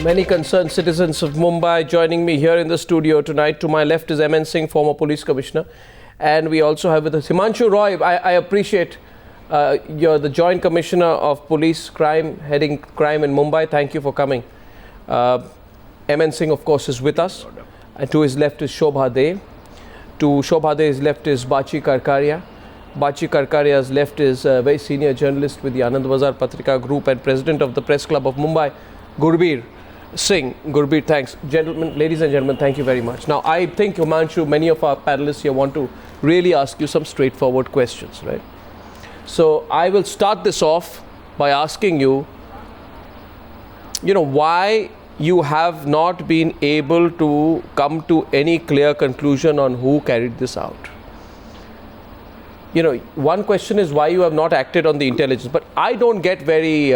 Many concerned citizens of Mumbai joining me here in the studio tonight. To my left is MN Singh, former police commissioner. And we also have with us Himanshu Roy. I appreciate you're the Joint Commissioner of Police Crime, heading crime in Mumbai. Thank you for coming. MN Singh, of course, is with us. And to his left is Shobha De. To Shobha De's left is Bachi Karkaria. Bachi Karkaria's left is a very senior journalist with the Anand Bazar Patrika Group and president of the Press Club of Mumbai, Gurbir Singh. Gurbir, thanks. Gentlemen, ladies and gentlemen, thank you very much. Now, I think, Himanshu, many of our panelists here want to really ask you some straightforward questions, right? So, I will start this off by asking you, why you have not been able to come to any clear conclusion on who carried this out. One question is why you have not acted on the intelligence, but I don't get very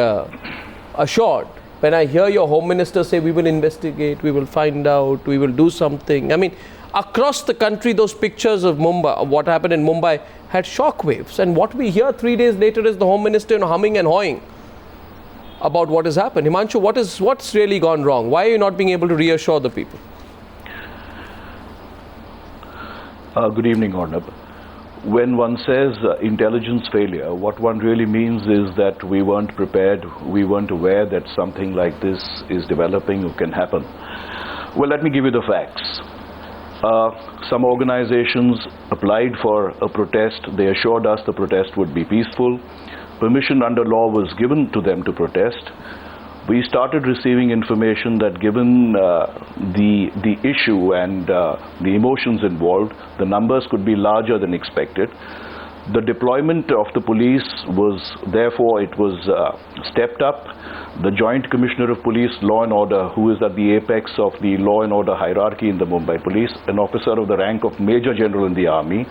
assured when I hear your Home Minister say we will investigate, we will find out, we will do something. I mean, across the country, those pictures of Mumbai, what happened in Mumbai, had shockwaves. And what we hear 3 days later is the Home Minister humming and hawing about what has happened. Himanshu, what's really gone wrong? Why are you not being able to reassure the people? Good evening, Arnab. When one says intelligence failure, what one really means is that we weren't prepared, we weren't aware that something like this is developing or can happen. Well, let me give you the facts. Some organizations applied for a protest. They assured us the protest would be peaceful. Permission under law was given to them to protest. We started receiving information that given the issue and the emotions involved, the numbers could be larger than expected. The deployment of the police was, therefore, it was stepped up. The Joint Commissioner of Police, Law and Order, who is at the apex of the law and order hierarchy in the Mumbai Police, an officer of the rank of Major General in the Army,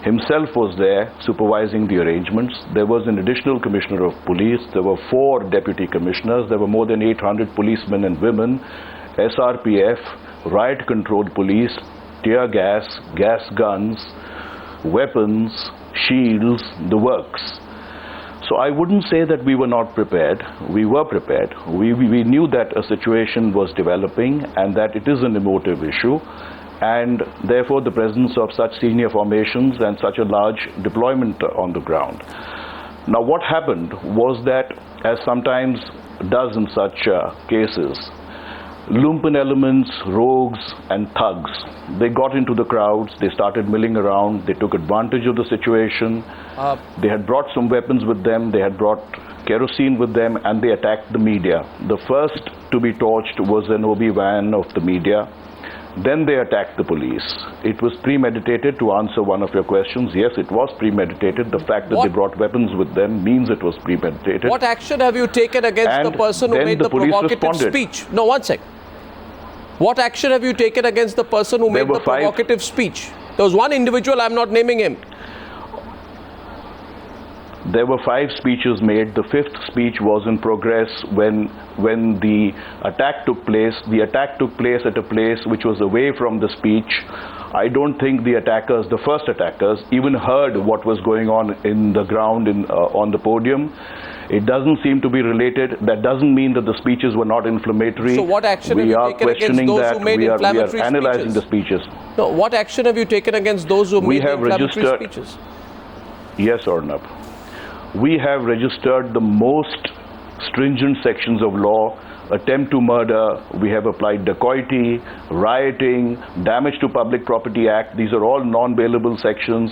himself was there supervising the arrangements. There was an additional Commissioner of Police. There were 4 Deputy Commissioners. There were more than 800 policemen and women, SRPF, riot-controlled police, tear gas, gas guns, weapons, shields, the works. So I wouldn't say that we were not prepared. We were prepared. We knew that a situation was developing and that it is an emotive issue. And therefore the presence of such senior formations and such a large deployment on the ground. Now what happened was that, as sometimes does in such cases, lumpen elements, rogues and thugs, they got into the crowds, they started milling around, they took advantage of the situation, they had brought some weapons with them, they had brought kerosene with them, and they attacked the media. The first to be torched was an OB van of the media. Then they attacked the police. It was premeditated. To answer one of your questions, yes, it was premeditated. The fact that they brought weapons with them means it was premeditated. What action have you taken against the person who made the provocative speech? No, one sec. What action have you taken against the person who made the provocative speech? There was one individual, I'm not naming him. There were 5 speeches made. The 5th speech was in progress when the attack took place. The attack took place at a place which was away from the speech. I don't think the attackers, the first attackers, even heard what was going on in the ground on the podium. It doesn't seem to be related. That doesn't mean that the speeches were not inflammatory. So what action have you taken against those who made inflammatory speeches? We are analyzing the speeches. No, what action have you taken against those who made inflammatory speeches? Yes, Arnab. We have registered the most stringent sections of law. Attempt to murder, we have applied dacoity, rioting, damage to public property act. These are all non-bailable sections.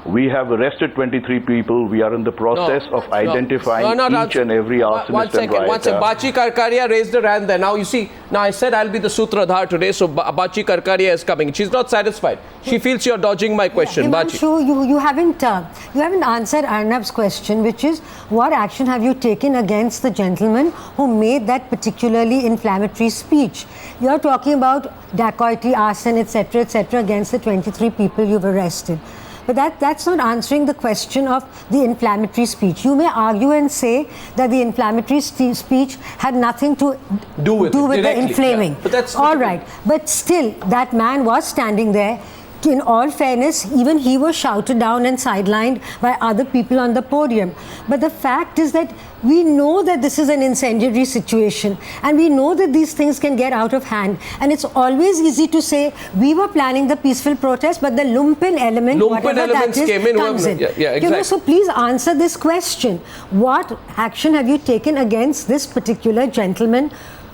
We have arrested 23 people. We are in the process of identifying each and every arsonist and rioter. One second. Bachi Karkaria raised her hand there. Now you see, now I said I'll be the Sutradhar today, so Bachi Karkaria is coming. She's not satisfied. She feels you're dodging my question. Bachi. You haven't answered Arnab's question, which is what action have you taken against the gentleman who made that particularly inflammatory speech? You're talking about dacoity, arson, etc., against the 23 people you've arrested. But that's not answering the question of the inflammatory speech. You may argue and say that the inflammatory speech had nothing to do with the inflaming. Yeah. But that's all right. But still, that man was standing there in all fairness, even he was shouted down and sidelined by other people on the podium. But the fact is that we know that this is an incendiary situation, and we know that these things can get out of hand. And it's always easy to say we were planning the peaceful protest, but the lumpen element, whatever that is, came in, comes in. Yeah, exactly. You know, so please answer this question: what action have you taken against this particular gentleman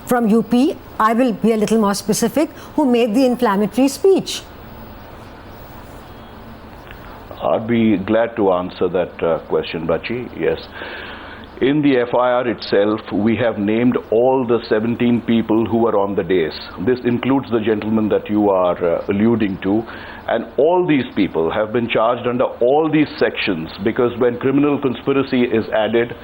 from UP? I will be a little more specific, who made the inflammatory speech. I'd be glad to answer that question, Bachi. Yes. In the FIR itself, we have named all the 17 people who were on the dais. This includes the gentleman that you are alluding to. And all these people have been charged under all these sections, because when criminal conspiracy is added,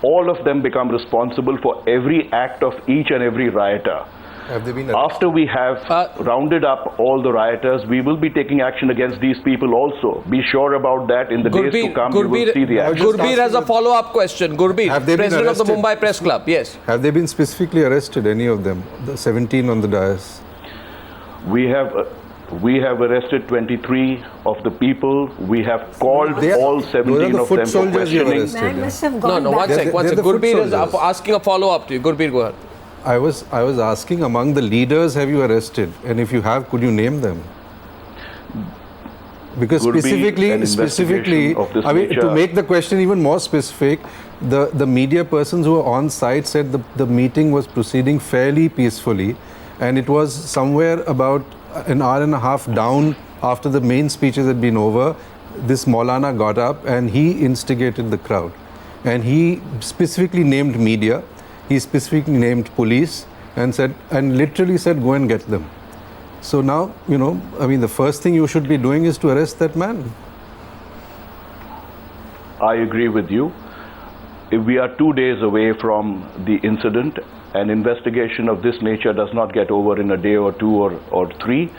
all of them become responsible for every act of each and every rioter. Have they been After we have rounded up all the rioters, we will be taking action against these people also. Be sure about that. In the days to come, you will see the action. Gurbir has a follow-up question. Gurbir, president of the Mumbai Press Club. Yes. Have they been specifically arrested, any of them? The 17 on the dais? We have arrested 23 of the people. We have called all 17 of them for questioning. No, one sec. Gurbir is asking a follow-up to you. Gurbir, go ahead. I was asking, among the leaders have you arrested? And if you have, could you name them? Because specifically, I mean, to make the question even more specific, the media persons who were on site said the meeting was proceeding fairly peacefully, and it was somewhere about an hour and a half down after the main speeches had been over. This Maulana got up and he instigated the crowd, and he specifically named media. He specifically named police and literally said, go and get them. So now, you know, I mean, the first thing you should be doing is to arrest that man. I agree with you. If we are 2 days away from the incident, an investigation of this nature does not get over in a day or two or three.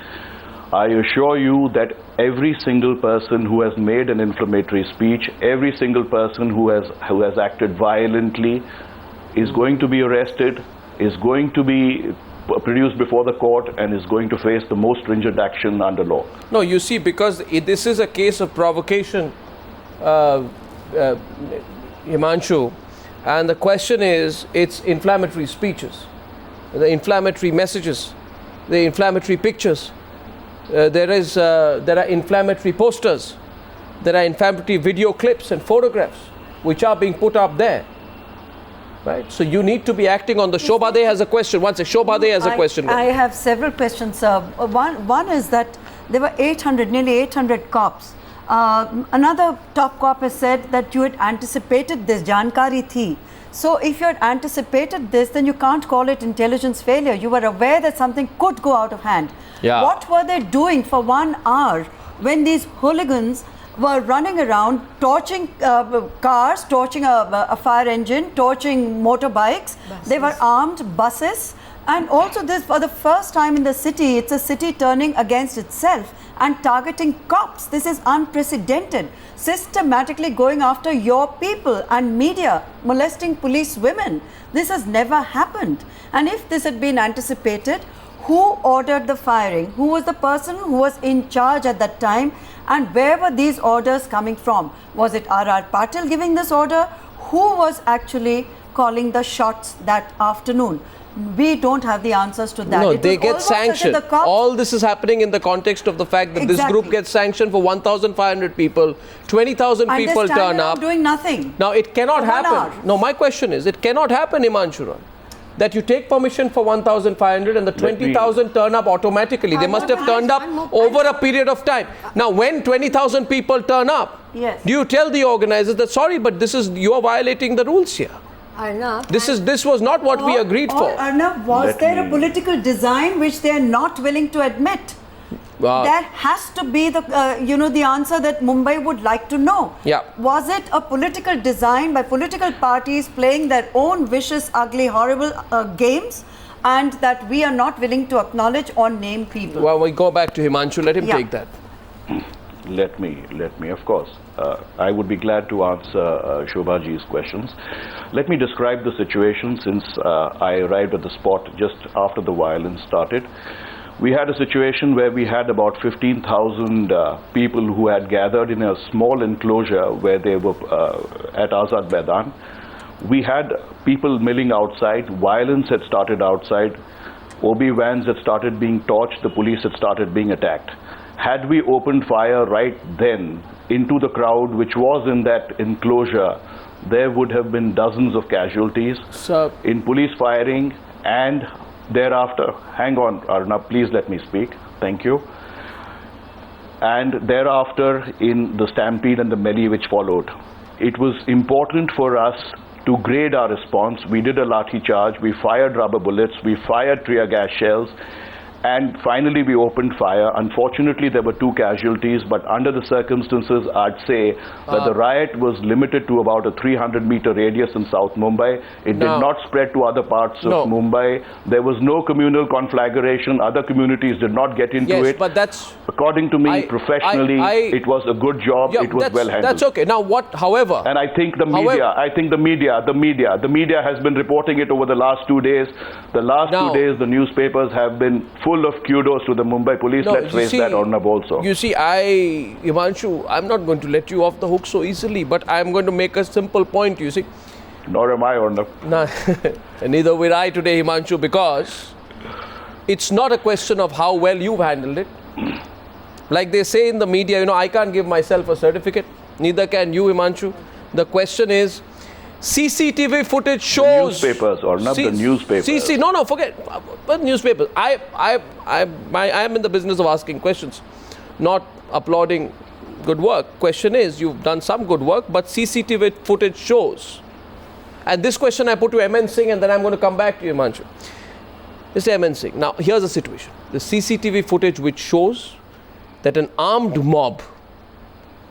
I assure you that every single person who has made an inflammatory speech, every single person who has acted violently, is going to be arrested, is going to be produced before the court, and is going to face the most stringent action under law. No, you see, because this is a case of provocation, Himanshu, and the question is, it's inflammatory speeches, the inflammatory messages, the inflammatory pictures. There are inflammatory posters, there are inflammatory video clips and photographs which are being put up there. Right, so you need to be acting on the. Shobhade has a question. One second, Shobhade has a question. I have several questions, sir. One is that there were nearly 800 cops. Another top cop has said that you had anticipated this, jankari thi. So if you had anticipated this, then you can't call it intelligence failure. You were aware that something could go out of hand. Yeah. What were they doing for 1 hour when these hooligans were running around torching cars, torching a fire engine, torching motorbikes? Buses. They were armed, buses, and also this, for the first time in the city, it's a city turning against itself and targeting cops. This is unprecedented. Systematically going after your people, and media molesting police women. This has never happened. And if this had been anticipated, who ordered the firing? Who was the person who was in charge at that time? And where were these orders coming from? Was it R.R. Patil giving this order? Who was actually calling the shots that afternoon? We don't have the answers to that. No, they get sanctioned. All this is happening in the context of the fact that this group gets sanctioned for 1,500 people, 20,000 people turn up. Doing nothing. Now, it cannot happen. No, my question is, it cannot happen, Himanshu, that you take permission for 1,500 and the 20,000 turn up automatically. They must have turned up over a period of time. Now, when 20,000 people turn up, yes, do you tell the organizers that, sorry, but you are violating the rules here? Arnab, this was not what we agreed for. Arnab, was there a political design which they are not willing to admit? There has to be the the answer that Mumbai would like to know. Yeah. Was it a political design by political parties playing their own vicious, ugly, horrible games, and that we are not willing to acknowledge or name people? Well, we go back to Himanshu. Let him take that. Let me, of course. I would be glad to answer Shobhaji's questions. Let me describe the situation since I arrived at the spot just after the violence started. We had a situation where we had about 15,000 people who had gathered in a small enclosure where they were at Azad Maidan. We had people milling outside, violence had started outside, OB vans had started being torched, the police had started being attacked. Had we opened fire right then into the crowd which was in that enclosure, there would have been dozens of casualties in police firing, and thereafter, hang on Arnab, please let me speak, thank you. And thereafter in the stampede and the melee which followed, it was important for us to grade our response. We did a lathi charge, we fired rubber bullets, we fired tear gas shells, and finally we opened fire. Unfortunately, there were 2 casualties, but under the circumstances, I'd say that the riot was limited to about a 300-meter radius in South Mumbai. It did not spread to other parts of Mumbai. There was no communal conflagration. Other communities did not get into it. But that's... According to me, professionally, it was a good job. It was well handled. That's okay. Now what, however... And I think the media has been reporting it over the last 2 days. The last 2 days, the newspapers have been full of kudos to the Mumbai police. Let's face that, Arnab, also. You see, Himanshu, I'm not going to let you off the hook so easily, but I'm going to make a simple point, you see. Nor am I, Arnab. No, neither will I today, Himanshu, because it's not a question of how well you've handled it. Like they say in the media, you know, I can't give myself a certificate, neither can you, Himanshu. The question is, CCTV footage shows... The newspapers, or not the newspapers. No, forget newspapers. I am in the business of asking questions, not applauding good work. Question is, you've done some good work, but CCTV footage shows. And this question I put to MN Singh, and then I'm going to come back to you, Himanshu. Mr. MN Singh, now here's the situation. The CCTV footage which shows that an armed mob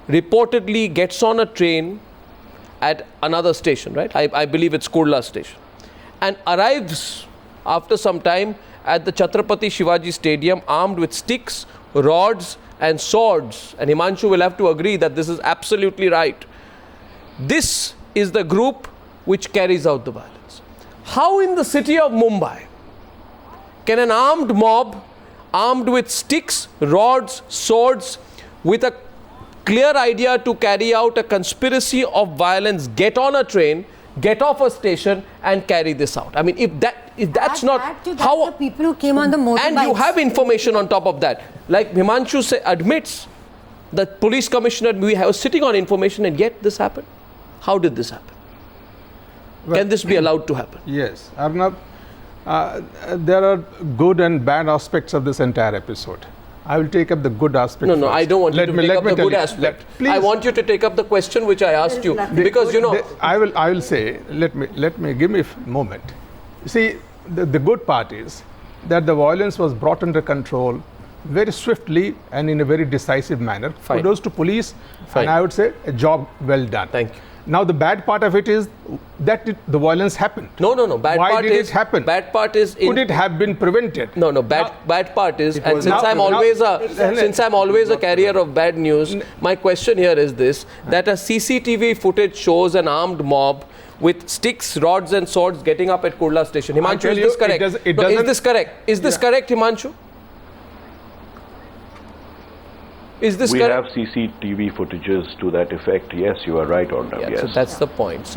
reportedly gets on a train at another station, right? I believe it's Kurla station, and arrives after some time at the Chhatrapati Shivaji Stadium armed with sticks, rods and swords. And Himanshu will have to agree that this is absolutely right. This is the group which carries out the violence. How in the city of Mumbai can an armed mob armed with sticks, rods, swords, with a clear idea to carry out a conspiracy of violence, get on a train, get off a station and carry this out? I mean, if that's not how... the people who came on the motorbikes. And you have information on top of that. Like Himanshu admits, the police commissioner, we have sitting on information, and yet this happened. How did this happen? Well, can this be allowed to happen? Yes, Arnab, there are good and bad aspects of this entire episode. I will take up the good aspect. No, I don't want you to take up the good aspect. I want you to take up the question which I asked you, because you know. I will say. Let me give me a moment. You see, the good part is that the violence was brought under control very swiftly and in a very decisive manner. Fine. Kudos to police, and I would say a job well done. Thank you. Now the bad part of it is that the violence happened. No. Why did it happen? Bad part is... Could it have been prevented? No. Bad part is, and since I'm always a carrier of bad news, my question here is this: that a CCTV footage shows an armed mob with sticks, rods, and swords getting up at Kurla station. Himanshu, is this correct? Is this correct? Is this correct, Himanshu? Is this correct? We have CCTV footages to that effect. Yes, you are right, Arnab. Yeah, yes. so that's the point.